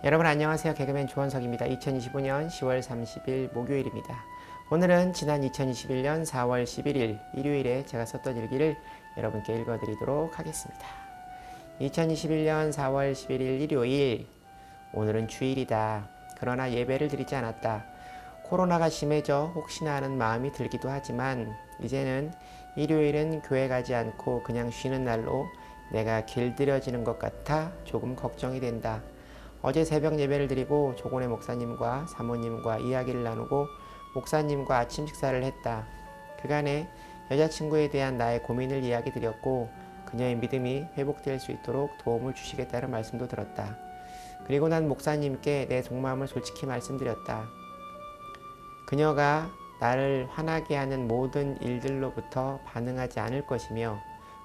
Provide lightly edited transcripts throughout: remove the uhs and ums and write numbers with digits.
여러분 안녕하세요. 개그맨 조원석입니다. 2025년 10월 30일 목요일입니다. 오늘은 지난 2021년 4월 11일 일요일에 제가 썼던 일기를 여러분께 읽어드리도록 하겠습니다. 2021년 4월 11일 일요일, 오늘은 주일이다. 그러나 예배를 드리지 않았다. 코로나가 심해져 혹시나 하는 마음이 들기도 하지만 이제는 일요일은 교회 가지 않고 그냥 쉬는 날로 내가 길들여지는 것 같아 조금 걱정이 된다. 어제 새벽 예배를 드리고 조곤의 목사님과 사모님과 이야기를 나누고 목사님과 아침 식사를 했다. 그간에 여자친구에 대한 나의 고민을 이야기 드렸고 그녀의 믿음이 회복될 수 있도록 도움을 주시겠다는 말씀도 들었다. 그리고 난 목사님께 내 속마음을 솔직히 말씀드렸다. 그녀가 나를 화나게 하는 모든 일들로부터 반응하지 않을 것이며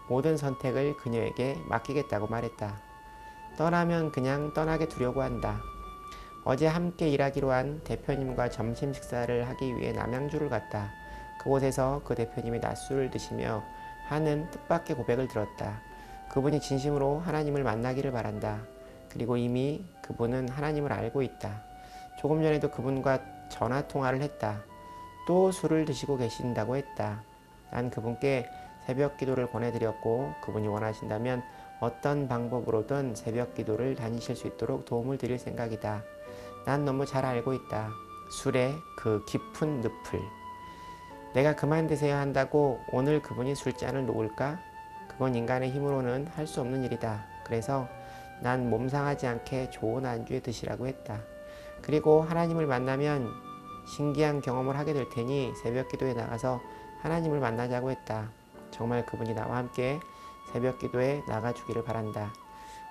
모든 선택을 그녀에게 맡기겠다고 말했다. 떠나면 그냥 떠나게 두려고 한다. 어제 함께 일하기로 한 대표님과 점심 식사를 하기 위해 남양주를 갔다. 그곳에서 그 대표님이 낮술을 드시며 하는 뜻밖의 고백을 들었다. 그분이 진심으로 하나님을 만나기를 바란다. 그리고 이미 그분은 하나님을 알고 있다. 조금 전에도 그분과 전화 통화를 했다. 또 술을 드시고 계신다고 했다. 난 그분께 새벽 기도를 권해드렸고 그분이 원하신다면 어떤 방법으로든 새벽 기도를 다니실 수 있도록 도움을 드릴 생각이다. 난 너무 잘 알고 있다. 술의 그 깊은 늪을. 내가 그만 드세요 한다고 오늘 그분이 술잔을 놓을까? 그건 인간의 힘으로는 할 수 없는 일이다. 그래서 난 몸 상하지 않게 좋은 안주에 드시라고 했다. 그리고 하나님을 만나면 신기한 경험을 하게 될 테니 새벽 기도에 나가서 하나님을 만나자고 했다. 정말 그분이 나와 함께 새벽 기도에 나가주기를 바란다.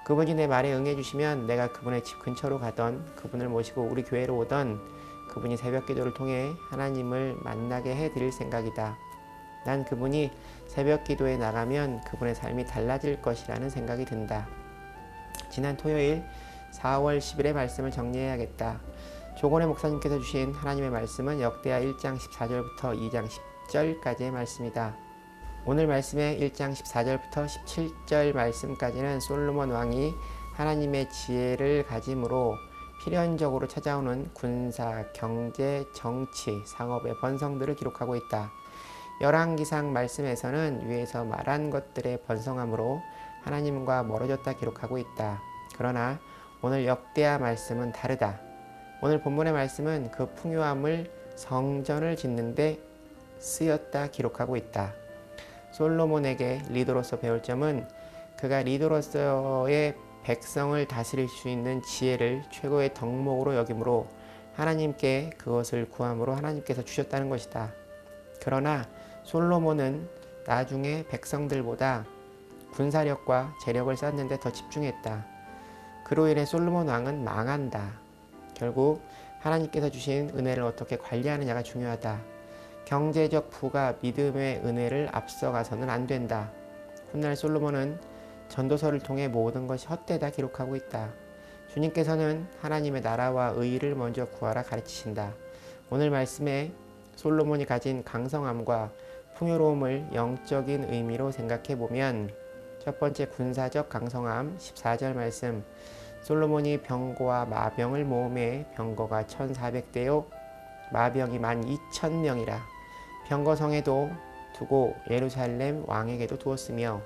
그분이 내 말에 응해주시면 내가 그분의 집 근처로 가던 그분을 모시고 우리 교회로 오던 그분이 새벽 기도를 통해 하나님을 만나게 해드릴 생각이다. 난 그분이 새벽 기도에 나가면 그분의 삶이 달라질 것이라는 생각이 든다. 지난 토요일 4월 10일의 말씀을 정리해야겠다. 조곤의 목사님께서 주신 하나님의 말씀은 역대하 1장 14절부터 2장 10절까지의 말씀이다. 오늘 말씀의 1장 14절부터 17절 말씀까지는 솔로몬 왕이 하나님의 지혜를 가짐으로 필연적으로 찾아오는 군사, 경제, 정치, 상업의 번성들을 기록하고 있다. 열왕기상 말씀에서는 위에서 말한 것들의 번성함으로 하나님과 멀어졌다 기록하고 있다. 그러나 오늘 역대하 말씀은 다르다. 오늘 본문의 말씀은 그 풍요함을 성전을 짓는데 쓰였다 기록하고 있다. 솔로몬에게 리더로서 배울 점은 그가 리더로서의 백성을 다스릴 수 있는 지혜를 최고의 덕목으로 여김으로 하나님께 그것을 구함으로 하나님께서 주셨다는 것이다. 그러나 솔로몬은 나중에 백성들보다 군사력과 재력을 쌓는 데 더 집중했다. 그로 인해 솔로몬 왕은 망한다. 결국 하나님께서 주신 은혜를 어떻게 관리하느냐가 중요하다. 경제적 부가 믿음의 은혜를 앞서가서는 안 된다. 훗날 솔로몬은 전도서를 통해 모든 것이 헛되다 기록하고 있다. 주님께서는 하나님의 나라와 의를 먼저 구하라 가르치신다. 오늘 말씀에 솔로몬이 가진 강성함과 풍요로움을 영적인 의미로 생각해 보면 첫 번째 군사적 강성함 14절 말씀, 솔로몬이 병거와 마병을 모음해 병거가 1400대요 마병이 12,000명이라 병거성에도 두고 예루살렘 왕에게도 두었으며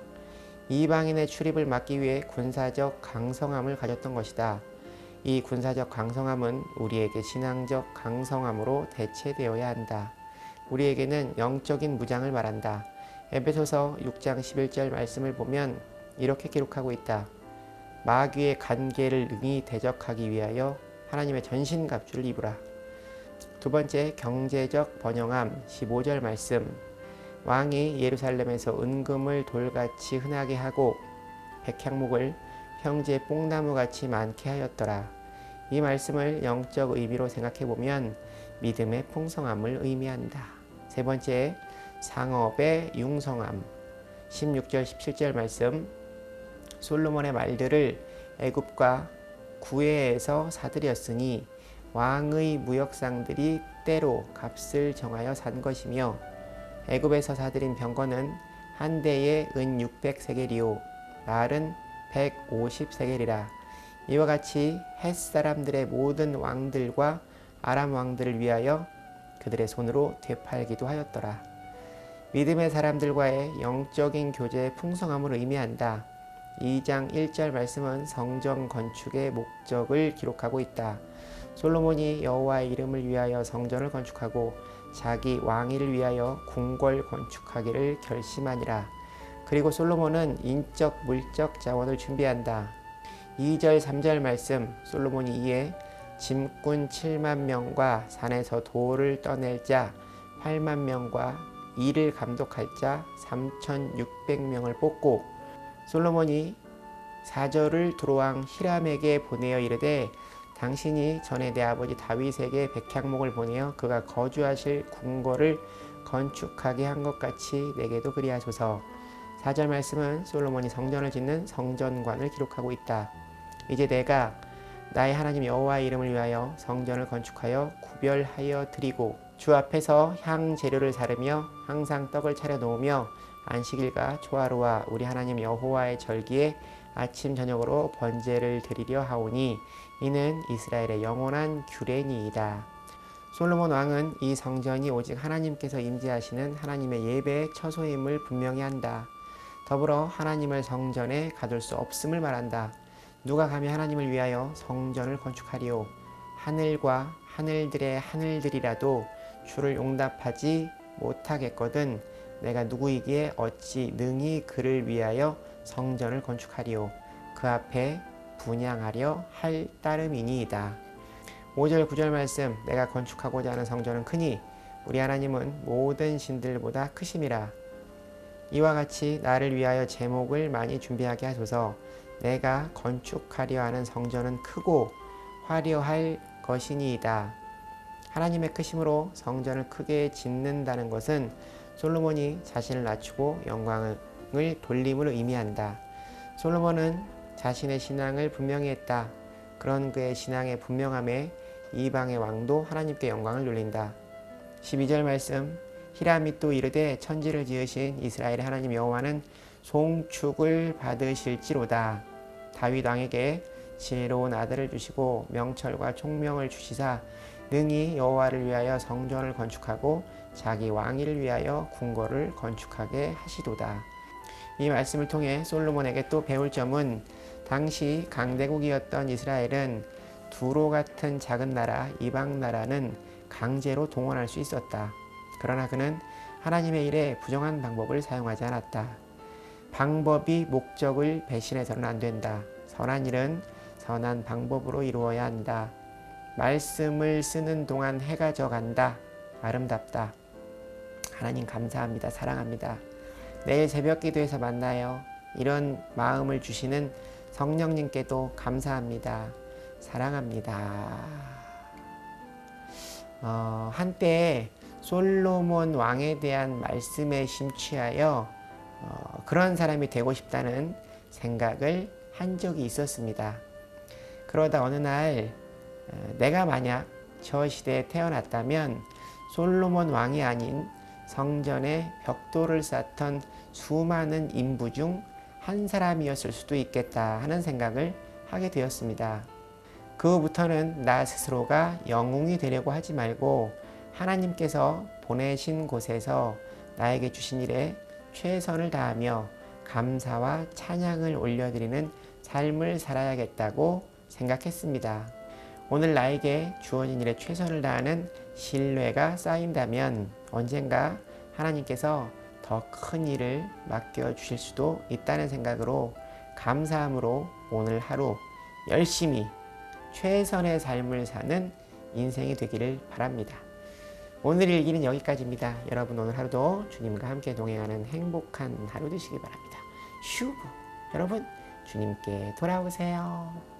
이방인의 출입을 막기 위해 군사적 강성함을 가졌던 것이다. 이 군사적 강성함은 우리에게 신앙적 강성함으로 대체되어야 한다. 우리에게는 영적인 무장을 말한다. 에베소서 6장 11절 말씀을 보면 이렇게 기록하고 있다. 마귀의 간계를 능히 대적하기 위하여 하나님의 전신갑주를 입으라. 두 번째 경제적 번영함 15절 말씀, 왕이 예루살렘에서 은금을 돌같이 흔하게 하고 백향목을 평지에 뽕나무같이 많게 하였더라. 이 말씀을 영적 의미로 생각해보면 믿음의 풍성함을 의미한다. 세 번째 상업의 융성함 16절 17절 말씀, 솔로몬의 말들을 애굽과 구해에서 사들였으니 왕의 무역상들이 때로 값을 정하여 산 것이며 애굽에서 사들인 병거는 한 대에 은 600세겔이요 말은 150세겔이라. 이와 같이 헷 사람들의 모든 왕들과 아람 왕들을 위하여 그들의 손으로 되팔기도 하였더라. 믿음의 사람들과의 영적인 교제의 풍성함을 의미한다. 2장 1절 말씀은 성전 건축의 목적을 기록하고 있다. 솔로몬이 여호와의 이름을 위하여 성전을 건축하고 자기 왕위를 위하여 궁궐 건축하기를 결심하니라. 그리고 솔로몬은 인적 물적 자원을 준비한다. 2절 3절 말씀, 솔로몬이 이에 짐꾼 7만 명과 산에서 돌을 떠낼 자 8만 명과 일을 감독할 자 3,600명을 뽑고, 솔로몬이 사절을 두로왕 히람에게 보내어 이르되 당신이 전에 내 아버지 다윗에게 백향목을 보내어 그가 거주하실 궁궐을 건축하게 한 것 같이 내게도 그리하소서. 4절 말씀은 솔로몬이 성전을 짓는 성전관을 기록하고 있다. 이제 내가 나의 하나님 여호와의 이름을 위하여 성전을 건축하여 구별하여 드리고 주 앞에서 향 재료를 사르며 항상 떡을 차려 놓으며 안식일과 초하루와 우리 하나님 여호와의 절기에 아침 저녁으로 번제를 드리려 하오니 이는 이스라엘의 영원한 규례니이다. 솔로몬 왕은 이 성전이 오직 하나님께서 임재하시는 하나님의 예배의 처소임을 분명히 한다. 더불어 하나님을 성전에 가둘 수 없음을 말한다. 누가 감히 하나님을 위하여 성전을 건축하리요. 하늘과 하늘들의 하늘들이라도 주를 용납하지 못하겠거든 내가 누구이기에 어찌 능히 그를 위하여 성전을 건축하리요. 그 앞에 분향하려 할 따름이니이다. 5절 9절 말씀, 내가 건축하고자 하는 성전은 크니 우리 하나님은 모든 신들보다 크심이라. 이와 같이 나를 위하여 제목을 많이 준비하게 하소서. 내가 건축하려 하는 성전은 크고 화려할 것이니이다. 하나님의 크심으로 성전을 크게 짓는다는 것은 솔로몬이 자신을 낮추고 영광을 돌림을 의미한다. 솔로몬은 자신의 신앙을 분명히 했다. 그런 그의 신앙의 분명함에 이방의 왕도 하나님께 영광을 돌린다. 12절 말씀, 히람이 또 이르되 천지를 지으신 이스라엘의 하나님 여호와는 송축을 받으실지로다. 다윗 왕에게 지혜로운 아들을 주시고 명철과 총명을 주시사 능히 여호와를 위하여 성전을 건축하고 자기 왕위를 위하여 궁궐을 건축하게 하시도다. 이 말씀을 통해 솔로몬에게 또 배울 점은 당시 강대국이었던 이스라엘은 두로 같은 작은 나라, 이방 나라는 강제로 동원할 수 있었다. 그러나 그는 하나님의 일에 부정한 방법을 사용하지 않았다. 방법이 목적을 배신해서는 안 된다. 선한 일은 선한 방법으로 이루어야 한다. 말씀을 쓰는 동안 해가 져간다. 아름답다. 하나님 감사합니다. 사랑합니다. 내일 새벽 기도에서 만나요. 이런 마음을 주시는 성령님께도 감사합니다. 사랑합니다. 한때 솔로몬 왕에 대한 말씀에 심취하여 그런 사람이 되고 싶다는 생각을 한 적이 있었습니다. 그러다 어느 날 내가 만약 저 시대에 태어났다면 솔로몬 왕이 아닌 성전에 벽돌을 쌓던 수많은 인부 중 한 사람이었을 수도 있겠다 하는 생각을 하게 되었습니다. 그 후부터는 나 스스로가 영웅이 되려고 하지 말고 하나님께서 보내신 곳에서 나에게 주신 일에 최선을 다하며 감사와 찬양을 올려드리는 삶을 살아야겠다고 생각했습니다. 오늘 나에게 주어진 일에 최선을 다하는 신뢰가 쌓인다면 언젠가 하나님께서 더 큰 일을 맡겨주실 수도 있다는 생각으로 감사함으로 오늘 하루 열심히 최선의 삶을 사는 인생이 되기를 바랍니다. 오늘 일기는 여기까지입니다. 여러분 오늘 하루도 주님과 함께 동행하는 행복한 하루 되시기 바랍니다. 슈브 여러분 주님께 돌아오세요.